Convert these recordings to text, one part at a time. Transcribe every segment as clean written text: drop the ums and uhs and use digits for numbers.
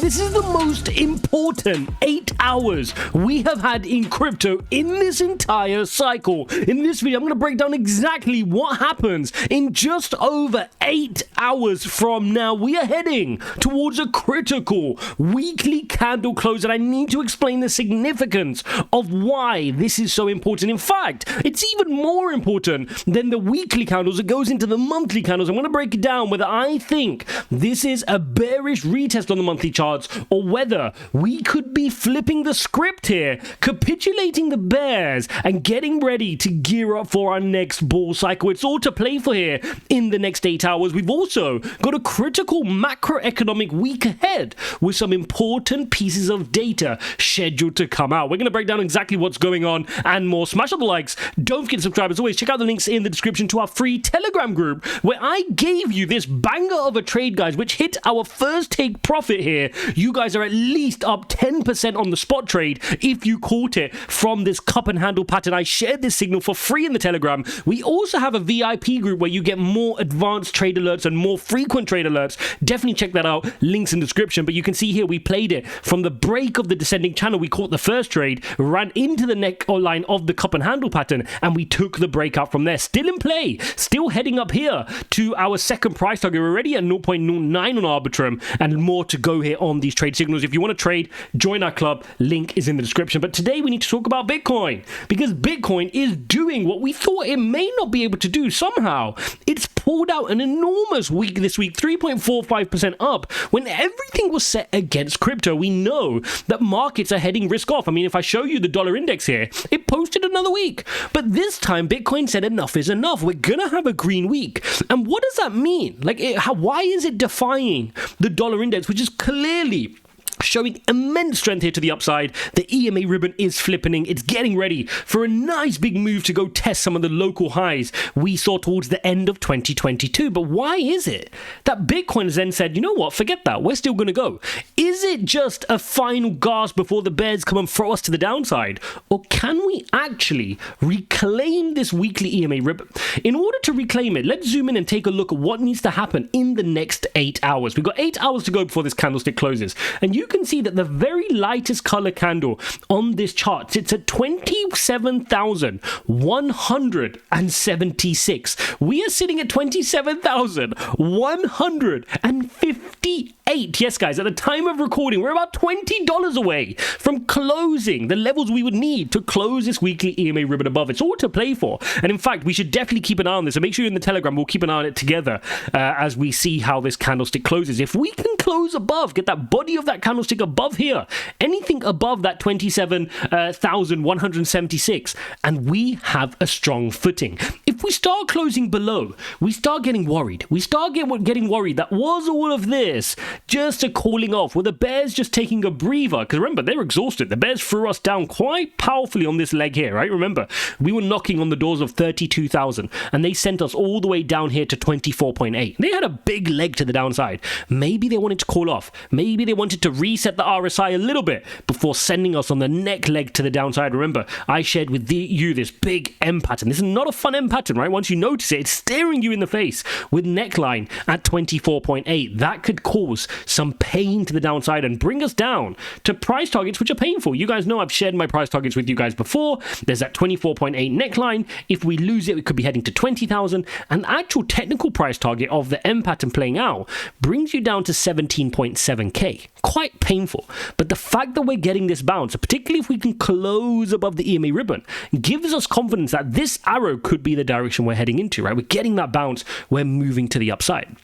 This is the most important 8 hours we have had in crypto in this entire cycle. In this video, I'm going to break down exactly what happens in just over 8 hours from now. We are heading towards a critical weekly candle close, and I need to explain the significance of why this is so important. In fact, it's even more important than the weekly candles. It goes into the monthly candles. I'm going to break it down whether I think this is a bearish retest on the monthly charts or whether we could be flipping the script here, capitulating the bears and getting ready to gear up for our next bull cycle. It's all to play for here in the next 8 hours. We've also got a critical macroeconomic week ahead with some important pieces of data scheduled to come out. We're going to break down exactly what's going on and more. Smash all the likes. Don't forget to subscribe. As always, check out the links in the description to our free Telegram group where I gave you this banger of a trade, guys, which hit our first take profit here. You guys are at least up 10% on the spot trade if you caught it from this cup and handle pattern. I shared this signal for free in the Telegram. We also have a VIP group where you get more advanced trade alerts and more frequent trade alerts. Definitely check that out. Links in the description. But you can see here we played it from the break of the descending channel. We caught the first trade, ran into the neckline of the cup and handle pattern, and we took the breakout from there. Still in play, still heading up here to our second price target. We're already at 0.09 on Arbitrum and more to go here on these trade signals. If you want to trade, join our club. Link is in the description. But today we need to talk about Bitcoin, because Bitcoin is doing what we thought it may not be able to do somehow. It's pulled out an enormous week this week, 3.45% up, when everything was set against crypto. We know that markets are heading risk off. I mean, if I show you the dollar index here, it posted another week. But this time, Bitcoin said enough is enough. We're going to have a green week. And what does that mean? Like, why is it defying the dollar index, which is clearly showing immense strength here to the upside? The EMA ribbon is flipping. It's getting ready for a nice big move to go test some of the local highs we saw towards the end of 2022. But why is it that Bitcoin has then said, you know what, forget that, we're still going to go? Is it just a final gasp before the bears come and throw us to the downside? Or can we actually reclaim this weekly EMA ribbon? In order to reclaim it, let's zoom in and take a look at what needs to happen in the next 8 hours. We've got 8 hours to go before this candlestick closes. And you can see that the very lightest color candle on this chart sits at 27,176. We are sitting at 27,158. Yes, guys, at the time of recording, we're about $20 away from closing the levels we would need to close this weekly EMA ribbon above. It's all to play for. And in fact, we should definitely keep an eye on this. So make sure you're in the Telegram. We'll keep an eye on it together as we see how this candlestick closes. If we can close above, get that body of that candlestick above here, anything above that 27,176, and we have a strong footing. If we start closing below, we start getting worried. We start getting worried that was all of this just a calling off? Were the bears just taking a breather? Because remember, they're exhausted. The bears threw us down quite powerfully on this leg here, right? Remember, we were knocking on the doors of 32,000 and they sent us all the way down here to 24.8. They had a big leg to the downside. Maybe they wanted to call off. Maybe they wanted to reset the RSI a little bit before sending us on the neck leg to the downside. Remember, I shared with you this big M pattern. This is not a fun M pattern, right? Once you notice it, it's staring you in the face with neckline at 24.8. That could cause some pain to the downside and bring us down to price targets which are painful. You guys know I've shared my price targets with you guys before. There's that 24.8 neckline. If we lose it, we could be heading to 20,000. And the actual technical price target of the M pattern playing out brings you down to 17.7k. Quite painful. But the fact that we're getting this bounce, particularly if we can close above the EMA ribbon, gives us confidence that this arrow could be the direction we're heading into, right? We're getting that bounce. We're moving to the upside.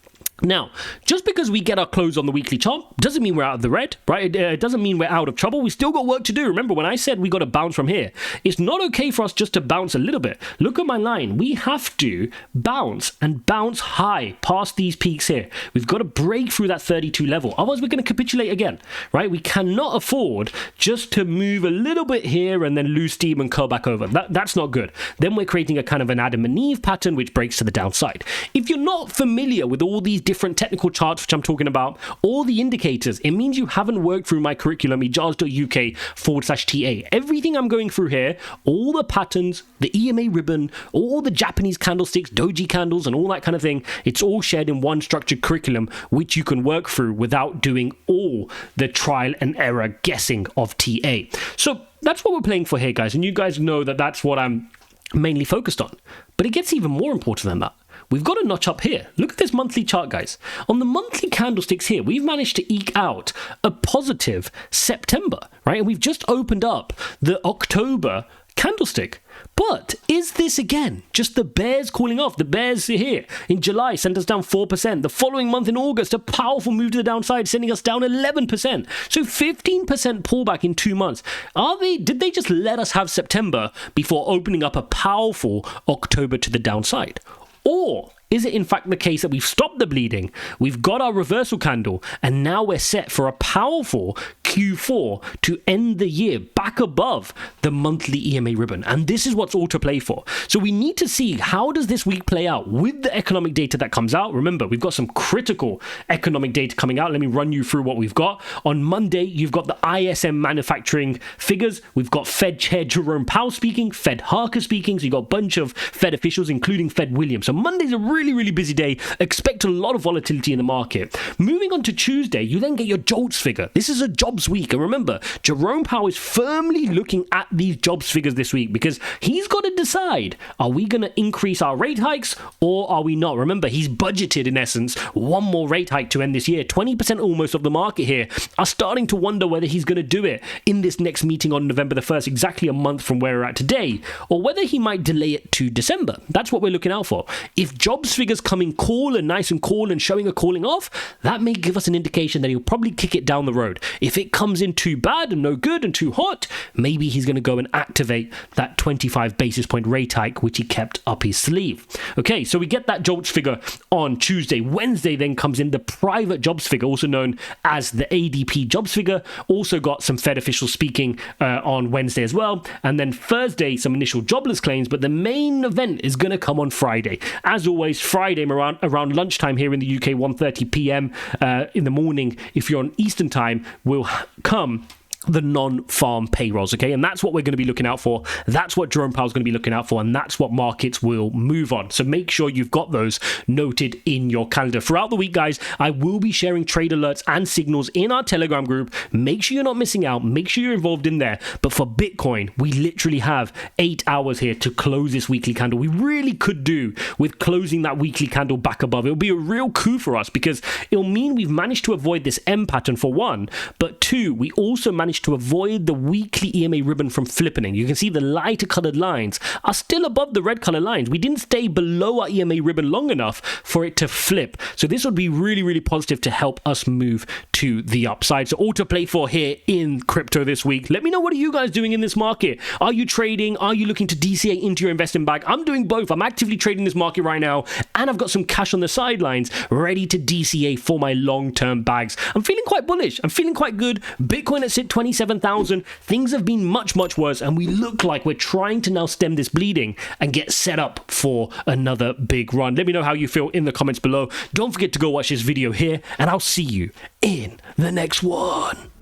Now, just because we get our close on the weekly chart doesn't mean we're out of the red, right? It doesn't mean we're out of trouble. We still got work to do. Remember, when I said we got to bounce from here, it's not okay for us just to bounce a little bit. Look at my line. We have to bounce and bounce high past these peaks here. We've got to break through that 32 level. Otherwise, we're going to capitulate again, right? We cannot afford just to move a little bit here and then lose steam and curl back over. That's not good. Then we're creating a kind of an Adam and Eve pattern, which breaks to the downside. If you're not familiar with all these different different technical charts, which I'm talking about, all the indicators. It means you haven't worked through my curriculum, ijaz.uk/TA. Everything I'm going through here, all the patterns, the EMA ribbon, all the Japanese candlesticks, doji candles, and all that kind of thing, it's all shared in one structured curriculum, which you can work through without doing all the trial and error guessing of TA. So that's what we're playing for here, guys. And you guys know that that's what I'm mainly focused on. But it gets even more important than that. We've got a notch up here. Look at this monthly chart, guys. On the monthly candlesticks here, we've managed to eke out a positive September, right? And we've just opened up the October candlestick. But is this again just the bears cooling off? The bears here in July sent us down 4%. The following month in August, a powerful move to the downside, sending us down 11%. So 15% pullback in 2 months. Did they just let us have September before opening up a powerful October to the downside? Or is it in fact the case that we've stopped the bleeding, we've got our reversal candle, and now we're set for a powerful Q4 to end the year back above the monthly EMA ribbon? And this is what's all to play for. So we need to see, how does this week play out with the economic data that comes out? Remember, we've got some critical economic data coming out. Let me run you through what we've got. On Monday, you've got the ISM manufacturing figures. We've got Fed Chair Jerome Powell speaking, Fed Harker speaking. So you've got a bunch of Fed officials, including Fed Williams. So Monday's a really busy day. Expect a lot of volatility in the market. Moving on to Tuesday, you then get your JOLTS figure. This is a jobs week. And remember, Jerome Powell is firmly looking at these jobs figures this week because he's got to decide, are we going to increase our rate hikes or are we not? Remember, he's budgeted, in essence, one more rate hike to end this year. 20% almost of the market here are starting to wonder whether he's going to do it in this next meeting on November the 1st, exactly a month from where we're at today, or whether he might delay it to December. That's what we're looking out for. If jobs figures come in cool and nice and cool and showing a cooling off, that may give us an indication that he'll probably kick it down the road. If it comes in too bad and no good and too hot, maybe he's going to go and activate that 25 basis point rate hike, which he kept up his sleeve. Okay, so we get that JOLTS figure on Tuesday. Wednesday then comes in the private jobs figure, also known as the ADP jobs figure. Also got some Fed officials speaking on Wednesday as well. And then Thursday, some initial jobless claims, but the main event is going to come on Friday. As always, Friday around lunchtime here in the UK, 1:30 p.m. In the morning, if you're on Eastern time, will come the non-farm payrolls, okay? And that's what we're going to be looking out for. That's what Jerome Powell's going to be looking out for, and that's what markets will move on. So make sure you've got those noted in your calendar. Throughout the week, guys, I will be sharing trade alerts and signals in our Telegram group. Make sure you're not missing out. Make sure you're involved in there. But for Bitcoin, we literally have 8 hours here to close this weekly candle. We really could do with closing that weekly candle back above. It'll be a real coup for us because it'll mean we've managed to avoid this M pattern for one, but two, we also managed to avoid the weekly EMA ribbon from flipping. You can see the lighter colored lines are still above the red color lines. We didn't stay below our EMA ribbon long enough for it to flip. So this would be really positive to help us move to the upside. So all to play for here in crypto this week. Let me know, what are you guys doing in this market? Are you trading? Are you looking to DCA into your investing bag? I'm doing both. I'm actively trading this market right now, and I've got some cash on the sidelines ready to DCA for my long-term bags. I'm feeling quite bullish. I'm feeling quite good. Bitcoin at 27,000. Things have been much worse, and we look like we're trying to now stem this bleeding and get set up for another big run. Let me know how you feel in the comments below. Don't forget to go watch this video here, and I'll see you in the next one.